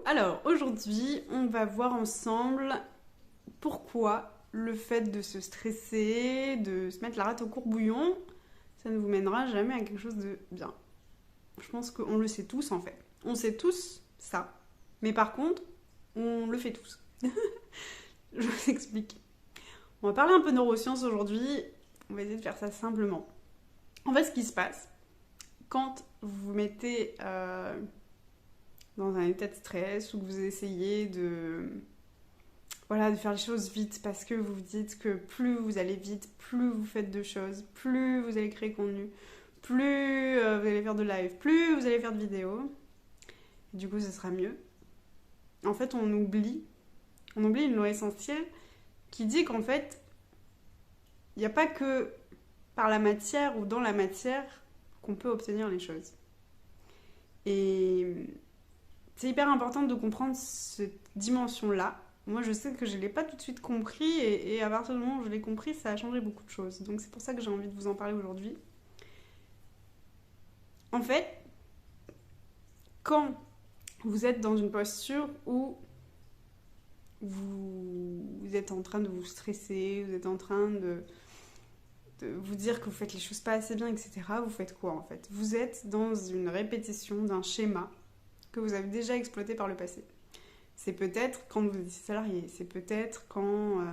Alors aujourd'hui on va voir ensemble pourquoi le fait de se stresser, de se mettre la rate au courbouillon, ça ne vous mènera jamais à quelque chose de bien. Je pense qu'on le sait tous en fait. On sait tous ça. Mais par contre, on le fait tous. Je vous explique. On va parler un peu de neurosciences aujourd'hui. On va essayer de faire ça simplement. En fait, ce qui se passe, quand vous vous mettez dans un état de stress ou que vous essayez de faire les choses vite parce que vous vous dites que plus vous allez vite, plus vous faites de choses, plus vous allez créer contenu, plus vous allez faire de live, plus vous allez faire de vidéos. Du coup, ce sera mieux. En fait, on oublie une loi essentielle qui dit qu'en fait, il n'y a pas que par la matière ou dans la matière qu'on peut obtenir les choses. Et c'est hyper important de comprendre cette dimension-là. Moi, je sais que je ne l'ai pas tout de suite compris et à partir du moment où je l'ai compris, ça a changé beaucoup de choses. Donc c'est pour ça que j'ai envie de vous en parler aujourd'hui. En fait, quand vous êtes dans une posture où vous êtes en train de vous stresser, vous êtes en train de vous dire que vous faites les choses pas assez bien, etc., vous faites quoi en fait? Vous êtes dans une répétition d'un schéma que vous avez déjà exploité par le passé. C'est peut-être quand vous étiez salarié, c'est peut-être quand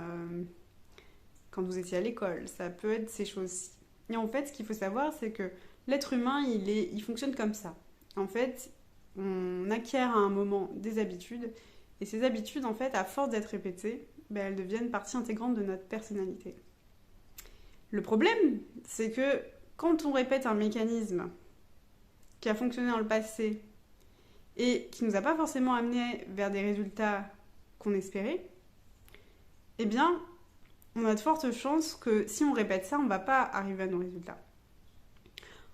vous étiez à l'école, ça peut être ces choses-ci. Et en fait, ce qu'il faut savoir, c'est que l'être humain, il fonctionne comme ça. En fait, on acquiert à un moment des habitudes, et ces habitudes, en fait, à force d'être répétées, elles deviennent partie intégrante de notre personnalité. Le problème, c'est que quand on répète un mécanisme qui a fonctionné dans le passé et qui ne nous a pas forcément amené vers des résultats qu'on espérait, eh bien, on a de fortes chances que si on répète ça, on ne va pas arriver à nos résultats.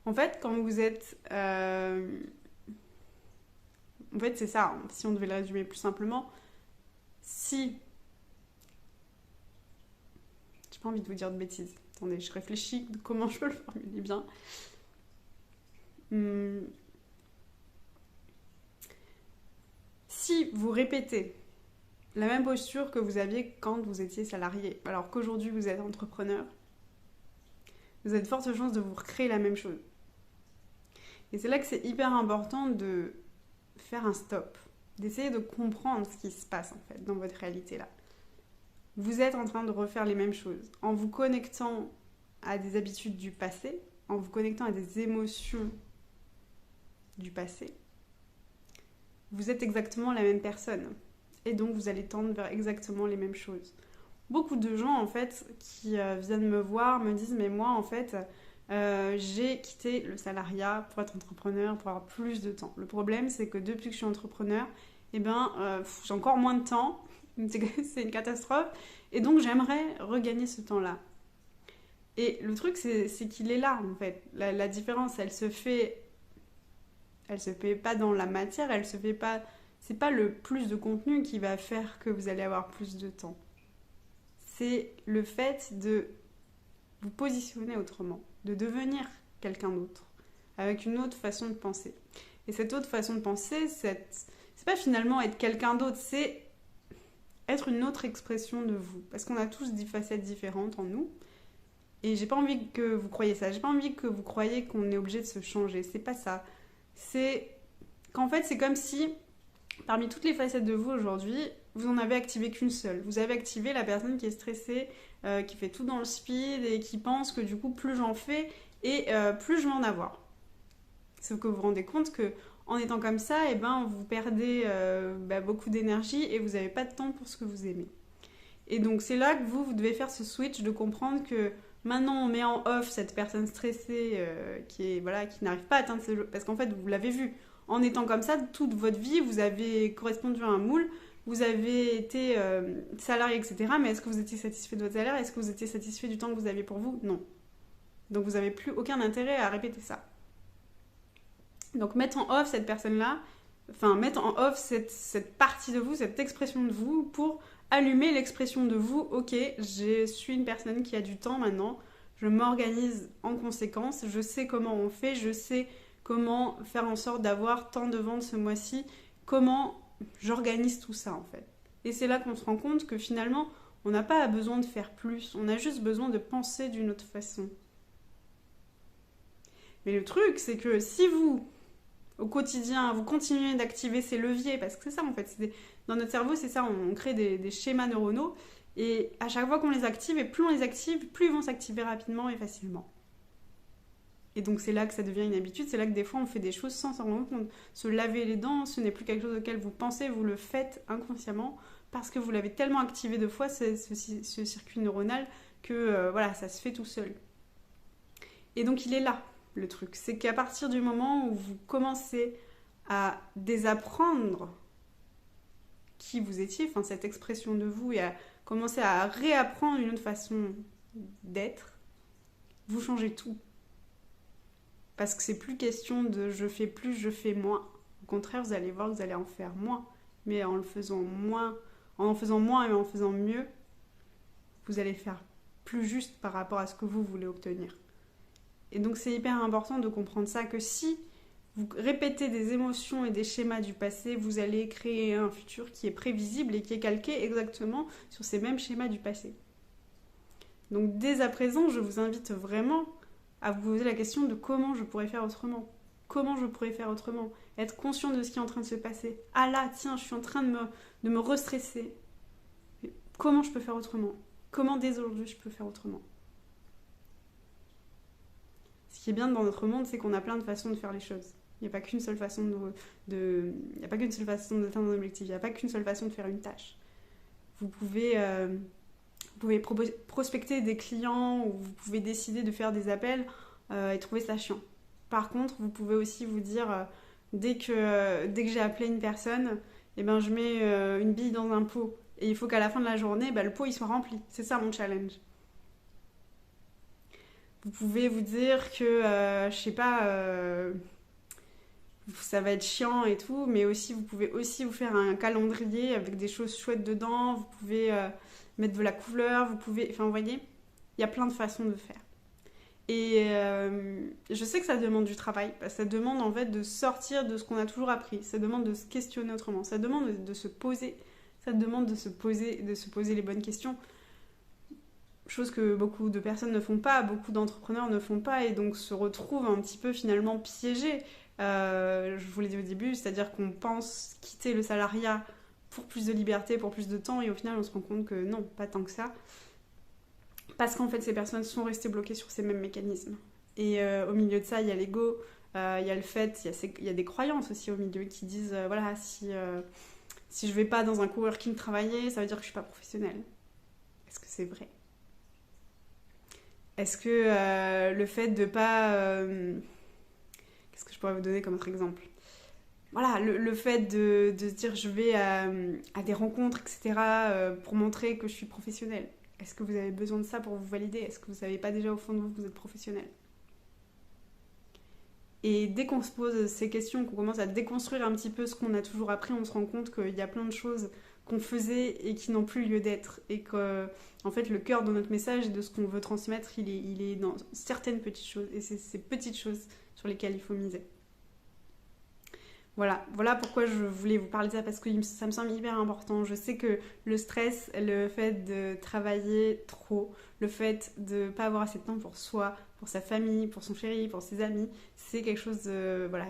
En fait, quand vous êtes... En fait, c'est ça, hein. Si on devait le résumer plus simplement, si... J'ai pas envie de vous dire de bêtises. Attendez, je réfléchis de comment je peux le formuler bien. Si vous répétez la même posture que vous aviez quand vous étiez salarié, alors qu'aujourd'hui vous êtes entrepreneur, vous avez de fortes chances de vous recréer la même chose. Et c'est là que c'est hyper important de faire un stop, d'essayer de comprendre ce qui se passe en fait dans votre réalité là. Vous êtes en train de refaire les mêmes choses en vous connectant à des habitudes du passé, en vous connectant à des émotions du passé. Vous êtes exactement la même personne et donc vous allez tendre vers exactement les mêmes choses. Beaucoup de gens en fait qui viennent me voir me disent mais moi en fait j'ai quitté le salariat pour être entrepreneur, pour avoir plus de temps. Le problème c'est que depuis que je suis entrepreneur, j'ai encore moins de temps, c'est une catastrophe et donc j'aimerais regagner ce temps-là. Et le truc c'est qu'il est là en fait. La différence elle se fait pas dans la matière, c'est pas le plus de contenu qui va faire que vous allez avoir plus de temps. C'est le fait de vous positionner autrement, de devenir quelqu'un d'autre, avec une autre façon de penser. Et cette autre façon de penser, c'est pas finalement être quelqu'un d'autre, c'est être une autre expression de vous. Parce qu'on a tous des facettes différentes en nous. Et j'ai pas envie que vous croyiez ça. J'ai pas envie que vous croyiez qu'on est obligé de se changer. C'est pas ça. C'est qu'en fait, c'est comme si, parmi toutes les facettes de vous aujourd'hui, vous en avez activé qu'une seule. Vous avez activé la personne qui est stressée, qui fait tout dans le speed et qui pense que du coup, plus j'en fais et plus je vais en avoir. Sauf que vous vous rendez compte que en étant comme ça, vous perdez beaucoup d'énergie et vous n'avez pas de temps pour ce que vous aimez. Et donc c'est là que vous devez faire ce switch de comprendre que maintenant on met en off cette personne stressée qui n'arrive pas à atteindre ses... Parce qu'en fait, vous l'avez vu, en étant comme ça, toute votre vie, vous avez correspondu à un moule, vous avez été salarié, etc. Mais est-ce que vous étiez satisfait de votre salaire? Est-ce que vous étiez satisfait du temps que vous aviez pour vous? Non. Donc vous n'avez plus aucun intérêt à répéter ça. Donc mettre en off cette personne-là, mettre en off cette partie de vous, cette expression de vous pour allumer l'expression de vous, ok, je suis une personne qui a du temps maintenant, je m'organise en conséquence, je sais comment on fait, je sais comment faire en sorte d'avoir tant de ventes ce mois-ci, comment j'organise tout ça en fait. Et c'est là qu'on se rend compte que finalement, on n'a pas besoin de faire plus, on a juste besoin de penser d'une autre façon. Mais le truc, c'est que si vous, au quotidien, vous continuez d'activer ces leviers, parce que c'est ça en fait, dans notre cerveau, c'est ça, on crée des schémas neuronaux, et à chaque fois qu'on les active, et plus on les active, plus ils vont s'activer rapidement et facilement. Et donc c'est là que ça devient une habitude, c'est là que des fois on fait des choses sans s'en rendre compte. Se laver les dents, ce n'est plus quelque chose auquel vous pensez, vous le faites inconsciemment, parce que vous l'avez tellement activé de fois, ce circuit neuronal, que voilà, ça se fait tout seul. Et donc il est là, le truc. C'est qu'à partir du moment où vous commencez à désapprendre qui vous étiez, enfin cette expression de vous, et à commencer à réapprendre une autre façon d'être, vous changez tout. Parce que c'est plus question de je fais plus, je fais moins. Au contraire, vous allez voir que vous allez en faire moins. Mais en le faisant moins, en faisant moins et en faisant mieux, vous allez faire plus juste par rapport à ce que vous voulez obtenir. Et donc c'est hyper important de comprendre ça, que si vous répétez des émotions et des schémas du passé, vous allez créer un futur qui est prévisible et qui est calqué exactement sur ces mêmes schémas du passé. Donc dès à présent, je vous invite vraiment à vous poser la question de comment je pourrais faire autrement. Comment je pourrais faire autrement? Être conscient de ce qui est en train de se passer. Ah là, tiens, je suis en train de me restresser. Comment je peux faire autrement? Comment dès aujourd'hui je peux faire autrement? Ce qui est bien dans notre monde, c'est qu'on a plein de façons de faire les choses. Il n'y a pas qu'une seule façon il n'y a pas qu'une seule façon d'atteindre un objectif. Il n'y a pas qu'une seule façon de faire une tâche. Vous pouvez prospecter des clients ou vous pouvez décider de faire des appels et trouver ça chiant. Par contre, vous pouvez aussi vous dire dès que j'ai appelé une personne, eh ben, je mets une bille dans un pot et il faut qu'à la fin de la journée, le pot il soit rempli. C'est ça mon challenge. Vous pouvez vous dire que, je sais pas, ça va être chiant et tout, mais aussi vous pouvez aussi vous faire un calendrier avec des choses chouettes dedans. Vous pouvez mettre de la couleur, vous pouvez... Enfin, vous voyez, il y a plein de façons de faire. Et je sais que ça demande du travail, parce que ça demande en fait de sortir de ce qu'on a toujours appris, ça demande de se questionner autrement, ça demande de se poser, ça demande de se poser les bonnes questions, chose que beaucoup de personnes ne font pas, beaucoup d'entrepreneurs ne font pas, et donc se retrouvent un petit peu finalement piégés. Je vous l'ai dit au début, c'est-à-dire qu'on pense quitter le salariat pour plus de liberté, pour plus de temps, et au final on se rend compte que non, pas tant que ça. Parce qu'en fait, ces personnes sont restées bloquées sur ces mêmes mécanismes. Et au milieu de ça, il y a l'ego, il y a le fait, il y a des croyances aussi au milieu qui disent, voilà, si je vais pas dans un coworking travailler, ça veut dire que je suis pas professionnelle. Est-ce que c'est vrai? Est-ce que le fait de pas... qu'est-ce que je pourrais vous donner comme autre exemple? Voilà, le fait de se dire je vais à des rencontres, etc., pour montrer que je suis professionnelle. Est-ce que vous avez besoin de ça pour vous valider? Est-ce que vous ne savez pas déjà au fond de vous que vous êtes professionnel? Et dès qu'on se pose ces questions, qu'on commence à déconstruire un petit peu ce qu'on a toujours appris, on se rend compte qu'il y a plein de choses qu'on faisait et qui n'ont plus lieu d'être. Et que, en fait, le cœur de notre message et de ce qu'on veut transmettre, il est dans certaines petites choses. Et c'est ces petites choses sur lesquelles il faut miser. Voilà pourquoi je voulais vous parler de ça, parce que ça me semble hyper important. Je sais que le stress, le fait de travailler trop, le fait de ne pas avoir assez de temps pour soi, pour sa famille, pour son chéri, pour ses amis, c'est quelque chose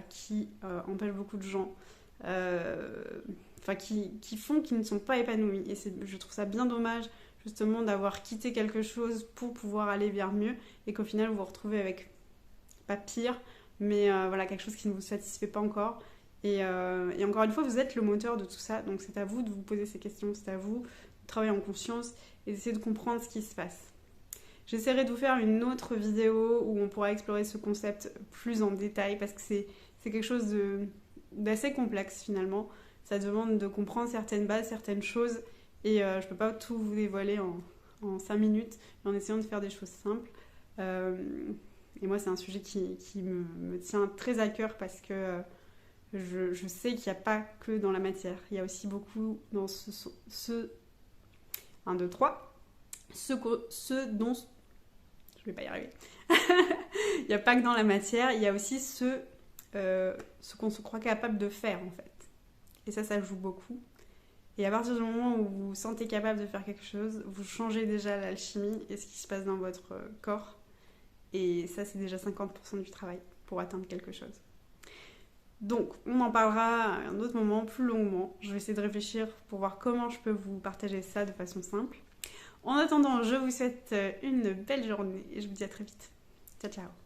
qui empêche beaucoup de gens, qui ne sont pas épanouis. Et je trouve ça bien dommage justement d'avoir quitté quelque chose pour pouvoir aller vers mieux et qu'au final vous vous retrouvez avec, pas pire, mais quelque chose qui ne vous satisfait pas encore. Et encore une fois, vous êtes le moteur de tout ça, donc c'est à vous de vous poser ces questions, c'est à vous de travailler en conscience et d'essayer de comprendre ce qui se passe. J'essaierai de vous faire une autre vidéo où on pourra explorer ce concept plus en détail, parce que c'est quelque chose d'assez complexe finalement. Ça demande de comprendre certaines bases, certaines choses, et je ne peux pas tout vous dévoiler en 5 minutes, mais en essayant de faire des choses simples. Et moi, c'est un sujet qui me tient très à cœur, parce que je sais qu'il n'y a pas que dans la matière. Il y a aussi beaucoup dans ce 1, 2, 3. Ce dont... Je vais pas y arriver. Il n'y a pas que dans la matière, il y a aussi ce qu'on se croit capable de faire, en fait. Et ça joue beaucoup. Et à partir du moment où vous vous sentez capable de faire quelque chose, vous changez déjà l'alchimie et ce qui se passe dans votre corps. Et ça, c'est déjà 50% du travail pour atteindre quelque chose. Donc, on en parlera à un autre moment, plus longuement. Je vais essayer de réfléchir pour voir comment je peux vous partager ça de façon simple. En attendant, je vous souhaite une belle journée et je vous dis à très vite. Ciao, ciao.